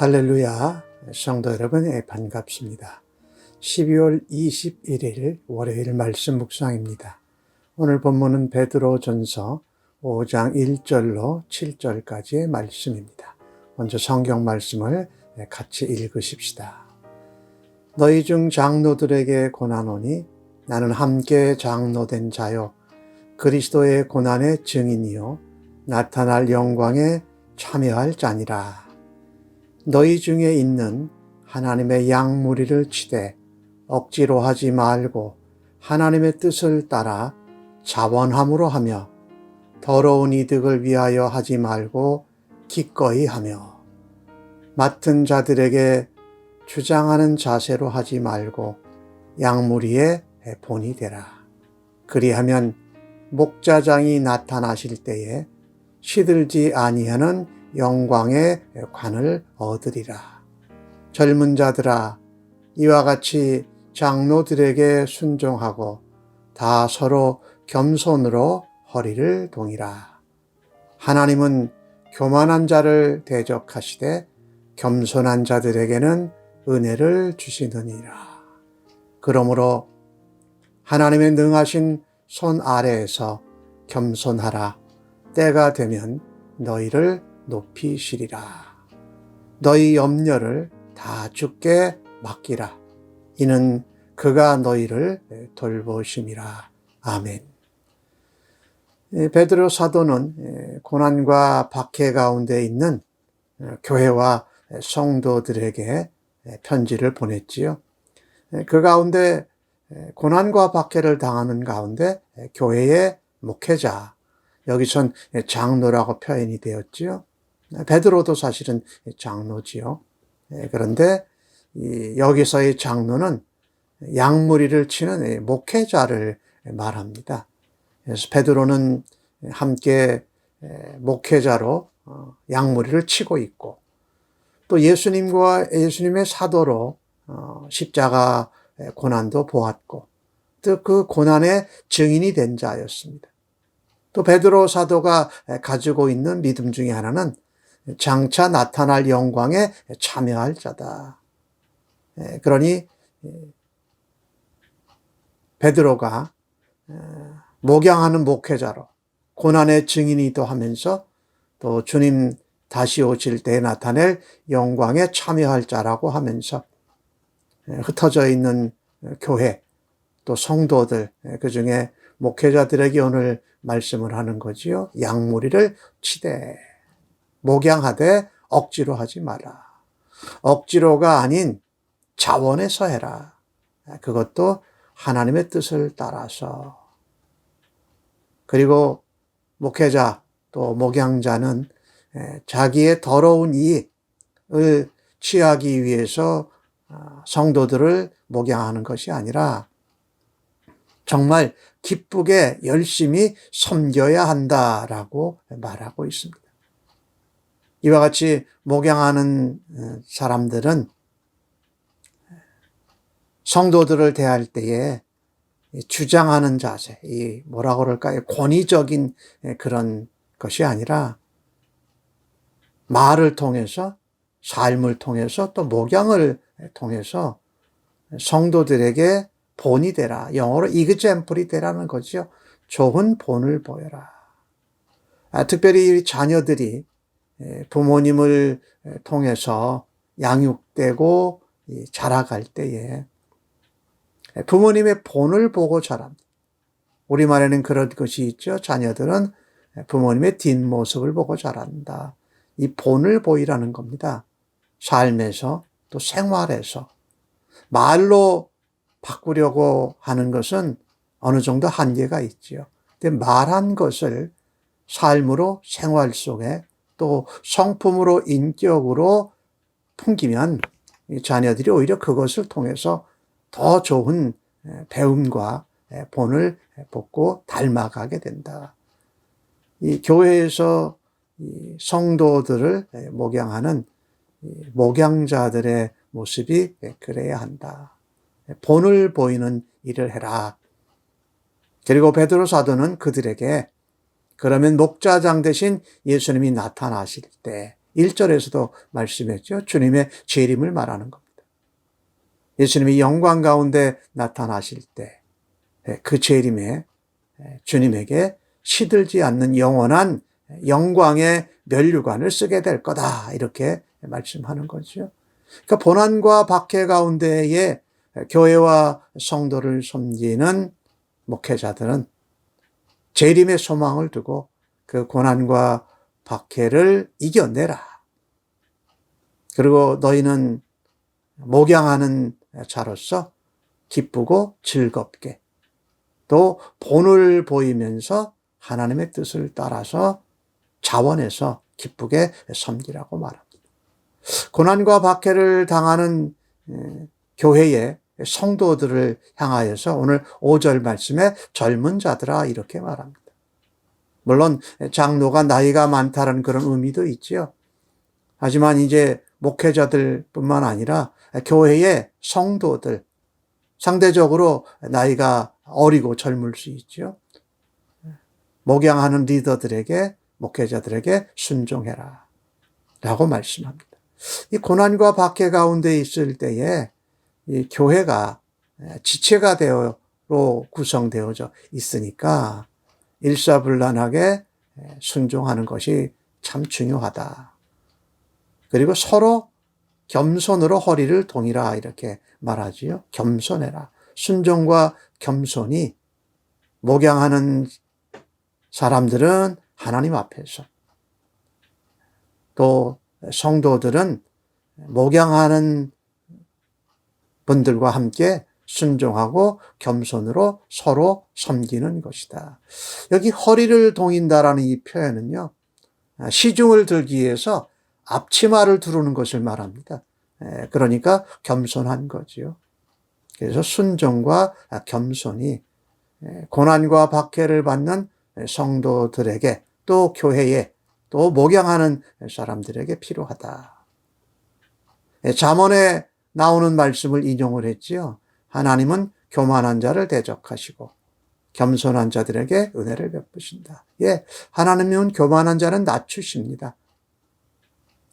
할렐루야, 성도 여러분, 반갑습니다. 12월 21일 월요일 말씀 묵상입니다. 오늘 본문은 베드로전서 5장 1절로 7절까지의 말씀입니다. 먼저 성경 말씀을 같이 읽으십시다. 너희 중 장로들에게 고난오니 나는 함께 장로된 자요 그리스도의 고난의 증인이요 나타날 영광에 참여할 자니라. 너희 중에 있는 하나님의 양무리를 치되 억지로 하지 말고 하나님의 뜻을 따라 자원함으로 하며 더러운 이득을 위하여 하지 말고 기꺼이 하며 맡은 자들에게 주장하는 자세로 하지 말고 양무리의 본이 되라. 그리하면 목자장이 나타나실 때에 시들지 아니하는 영광의 관을 얻으리라. 젊은 자들아, 이와 같이 장로들에게 순종하고 다 서로 겸손으로 허리를 동이라. 하나님은 교만한 자를 대적하시되 겸손한 자들에게는 은혜를 주시느니라. 그러므로 하나님의 능하신 손 아래에서 겸손하라. 때가 되면 너희를 높이시리라. 너희 염려를 다 주께 맡기라. 이는 그가 너희를 돌보심이라. 아멘. 베드로 사도는 고난과 박해 가운데 있는 교회와 성도들에게 편지를 보냈지요. 그 가운데 고난과 박해를 당하는 가운데 교회의 목회자, 여기선 장로라고 표현이 되었지요. 베드로도 사실은 장로지요. 그런데 여기서의 장로는 양무리를 치는 목회자를 말합니다. 그래서 베드로는 함께 목회자로 양무리를 치고 있고 또 예수님의 사도로 십자가 고난도 보았고 또 그 고난의 증인이 된 자였습니다. 또 베드로 사도가 가지고 있는 믿음 중에 하나는 장차 나타날 영광에 참여할 자다. 그러니 베드로가 목양하는 목회자로 고난의 증인이기도 하면서 또 주님 다시 오실 때 나타낼 영광에 참여할 자라고 하면서 흩어져 있는 교회 또 성도들 그중에 목회자들에게 오늘 말씀을 하는 거지요. 양무리를 치되 목양하되 억지로 하지 마라. 억지로가 아닌 자원해서 해라. 그것도 하나님의 뜻을 따라서. 그리고 목회자 또 목양자는 자기의 더러운 이익을 취하기 위해서 성도들을 목양하는 것이 아니라 정말 기쁘게 열심히 섬겨야 한다라고 말하고 있습니다. 이와 같이 목양하는 사람들은 성도들을 대할 때에 주장하는 자세, 뭐라고 그럴까요? 권위적인 그런 것이 아니라 말을 통해서, 삶을 통해서 또 목양을 통해서 성도들에게 본이 되라. 영어로 example이 되라는 거죠. 좋은 본을 보여라. 특별히 자녀들이 부모님을 통해서 양육되고 자라갈 때에 부모님의 본을 보고 자랍니다. 우리말에는 그런 것이 있죠. 자녀들은 부모님의 뒷모습을 보고 자란다. 이 본을 보이라는 겁니다. 삶에서 또 생활에서. 말로 바꾸려고 하는 것은 어느 정도 한계가 있지요. 근데 말한 것을 삶으로 생활 속에 또 성품으로 인격으로 풍기면 자녀들이 오히려 그것을 통해서 더 좋은 배움과 본을 벗고 닮아가게 된다. 이 교회에서 이 성도들을 목양하는 목양자들의 모습이 그래야 한다. 본을 보이는 일을 해라. 그리고 베드로 사도는 그들에게 그러면 목자장 대신 예수님이 나타나실 때 1절에서도 말씀했죠. 주님의 재림을 말하는 겁니다. 예수님이 영광 가운데 나타나실 때 그 재림에 주님에게 시들지 않는 영원한 영광의 면류관을 쓰게 될 거다. 이렇게 말씀하는 거죠. 그러니까 고난과 박해 가운데에 교회와 성도를 섬기는 목회자들은 재림의 소망을 두고 그 고난과 박해를 이겨내라. 그리고 너희는 목양하는 자로서 기쁘고 즐겁게 또 본을 보이면서 하나님의 뜻을 따라서 자원해서 기쁘게 섬기라고 말합니다. 고난과 박해를 당하는 교회의 성도들을 향하여서 오늘 5절 말씀에 젊은 자들아 이렇게 말합니다. 물론 장로가 나이가 많다는 그런 의미도 있지요. 하지만 이제 목회자들뿐만 아니라 교회의 성도들, 상대적으로 나이가 어리고 젊을 수 있죠. 목양하는 리더들에게, 목회자들에게 순종해라 라고 말씀합니다. 이 고난과 박해 가운데 있을 때에 이 교회가 지체가 되어로 구성되어져 있으니까 일사불란하게 순종하는 것이 참 중요하다. 그리고 서로 겸손으로 허리를 동이라 이렇게 말하지요. 겸손해라. 순종과 겸손이 목양하는 사람들은 하나님 앞에서 또 성도들은 목양하는 분들과 함께 순종하고 겸손으로 서로 섬기는 것이다. 여기 허리를 동인다라는 이 표현은요, 시중을 들기 위해서 앞치마를 두르는 것을 말합니다. 그러니까 겸손한 거지요. 그래서 순종과 겸손이 고난과 박해를 받는 성도들에게 또 교회에 또 목양하는 사람들에게 필요하다. 잠언에 나오는 말씀을 인용을 했지요. 하나님은 교만한 자를 대적하시고 겸손한 자들에게 은혜를 베푸신다. 예, 하나님은 교만한 자는 낮추십니다.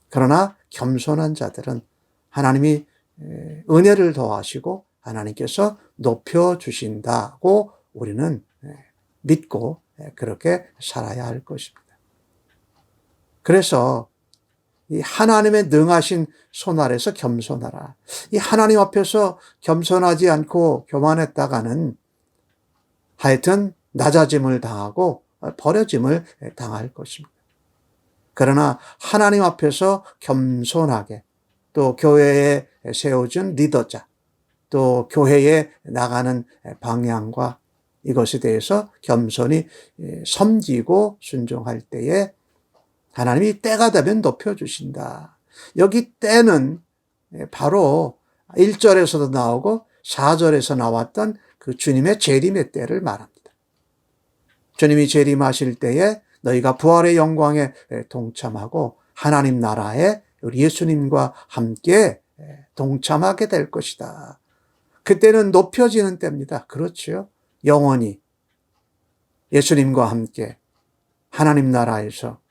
그러나 겸손한 자들은 하나님이 은혜를 더하시고 하나님께서 높여주신다고 우리는 믿고 그렇게 살아야 할 것입니다. 그래서 이 하나님의 능하신 손 아래서 겸손하라. 이 하나님 앞에서 겸손하지 않고 교만했다가는 하여튼 낮아짐을 당하고 버려짐을 당할 것입니다. 그러나 하나님 앞에서 겸손하게 또 교회에 세워준 리더자 또 교회에 나가는 방향과 이것에 대해서 겸손히 섬기고 순종할 때에 하나님이 때가 되면 높여주신다. 여기 때는 바로 1절에서도 나오고 4절에서 나왔던 그 주님의 재림의 때를 말합니다. 주님이 재림하실 때에 너희가 부활의 영광에 동참하고 하나님 나라에 우리 예수님과 함께 동참하게 될 것이다. 그때는 높여지는 때입니다. 그렇죠. 영원히 예수님과 함께 하나님 나라에서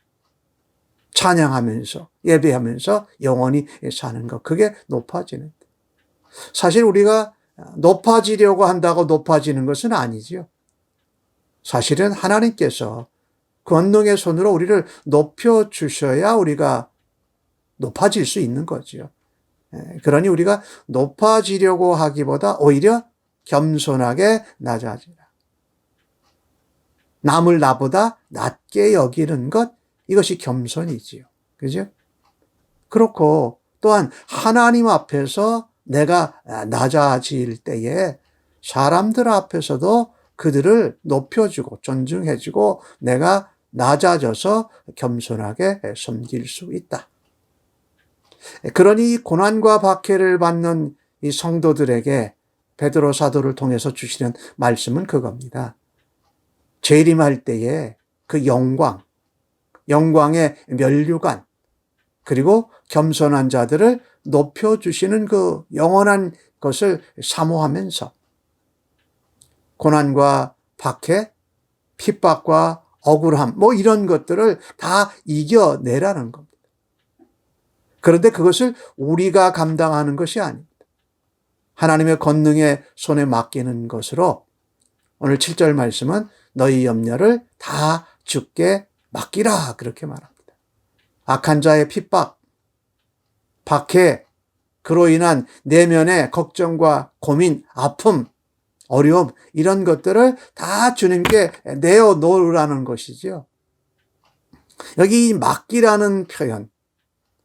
찬양하면서 예배하면서 영원히 사는 것, 그게 높아지는 때. 사실 우리가 높아지려고 한다고 높아지는 것은 아니지요. 사실은 하나님께서 권능의 손으로 우리를 높여주셔야 우리가 높아질 수 있는 거지요. 그러니 우리가 높아지려고 하기보다 오히려 겸손하게 낮아지라. 남을 나보다 낮게 여기는 것, 이것이 겸손이지요. 그죠? 그렇고 또한 하나님 앞에서 내가 낮아질 때에 사람들 앞에서도 그들을 높여주고 존중해주고 내가 낮아져서 겸손하게 섬길 수 있다. 그러니 고난과 박해를 받는 이 성도들에게 베드로 사도를 통해서 주시는 말씀은 그겁니다. 재림할 때에 그 영광의 면류관, 그리고 겸손한 자들을 높여주시는 그 영원한 것을 사모하면서 고난과 박해, 핍박과 억울함, 이런 것들을 다 이겨내라는 겁니다. 그런데 그것을 우리가 감당하는 것이 아닙니다. 하나님의 권능의 손에 맡기는 것으로 오늘 7절 말씀은 너희 염려를 다 주께 맡기라 그렇게 말합니다. 악한 자의 핍박, 박해, 그로 인한 내면의 걱정과 고민, 아픔, 어려움 이런 것들을 다 주님께 내어놓으라는 것이지요. 여기 이 맡기라는 표현,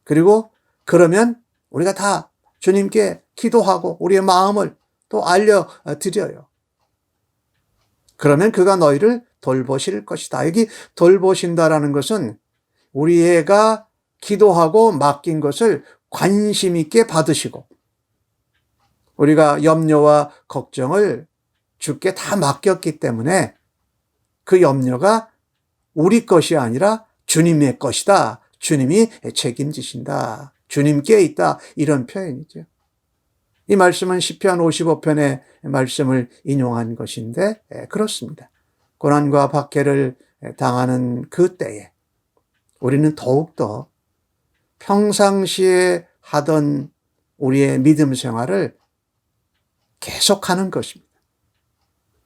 그리고 그러면 우리가 다 주님께 기도하고 우리의 마음을 또 알려드려요. 그러면 그가 너희를 돌보실 것이다. 여기 돌보신다라는 것은 우리가 기도하고 맡긴 것을 관심 있게 받으시고 우리가 염려와 걱정을 주께 다 맡겼기 때문에 그 염려가 우리 것이 아니라 주님의 것이다. 주님이 책임지신다. 주님께 있다. 이런 표현이죠. 이 말씀은 시편 55편의 말씀을 인용한 것인데 그렇습니다. 고난과 박해를 당하는 그 때에 우리는 더욱더 평상시에 하던 우리의 믿음 생활을 계속하는 것입니다.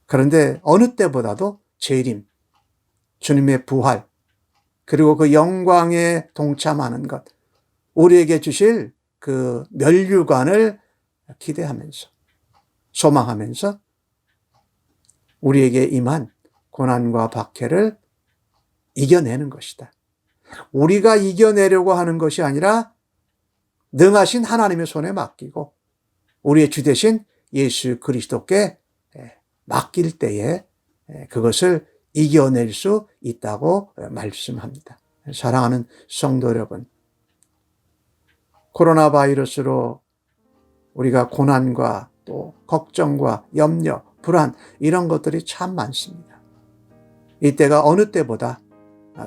그런데 어느 때보다도 재림, 주님의 부활, 그리고 그 영광에 동참하는 것, 우리에게 주실 그 면류관을 기대하면서, 소망하면서 우리에게 임한 고난과 박해를 이겨내는 것이다. 우리가 이겨내려고 하는 것이 아니라 능하신 하나님의 손에 맡기고 우리의 주 되신 예수 그리스도께 맡길 때에 그것을 이겨낼 수 있다고 말씀합니다. 사랑하는 성도 여러분, 코로나 바이러스로 우리가 고난과 또 걱정과 염려, 불안 이런 것들이 참 많습니다. 이때가 어느 때보다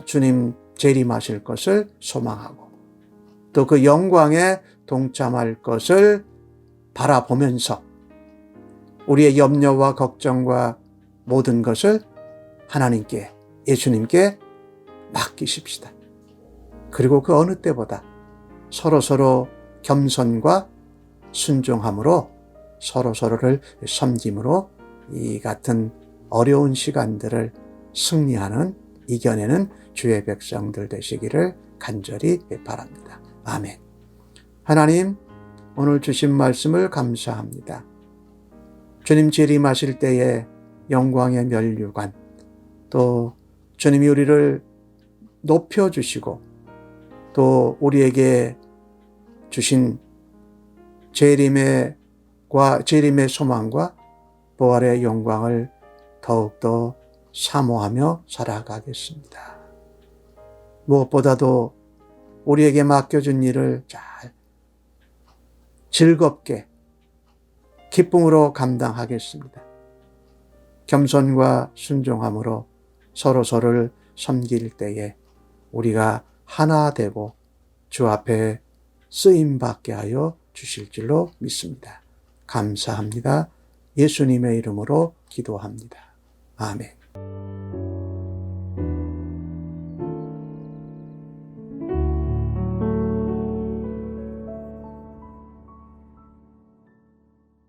주님 재림하실 것을 소망하고 또 그 영광에 동참할 것을 바라보면서 우리의 염려와 걱정과 모든 것을 하나님께, 예수님께 맡기십시다. 그리고 그 어느 때보다 서로 겸손과 순종함으로 서로를 섬김으로 이 같은 어려운 시간들을 승리하는, 이겨내는 주의 백성들 되시기를 간절히 바랍니다. 아멘. 하나님, 오늘 주신 말씀을 감사합니다. 주님 재림하실 때에 영광의 면류관, 또 주님이 우리를 높여주시고 또 우리에게 주신 재림의 소망과 부활의 영광을 더욱더 사모하며 살아가겠습니다. 무엇보다도 우리에게 맡겨준 일을 잘 즐겁게 기쁨으로 감당하겠습니다. 겸손과 순종함으로 서로를 섬길 때에 우리가 하나 되고 주 앞에 쓰임받게 하여 주실 줄로 믿습니다. 감사합니다. 예수님의 이름으로 기도합니다. 아멘.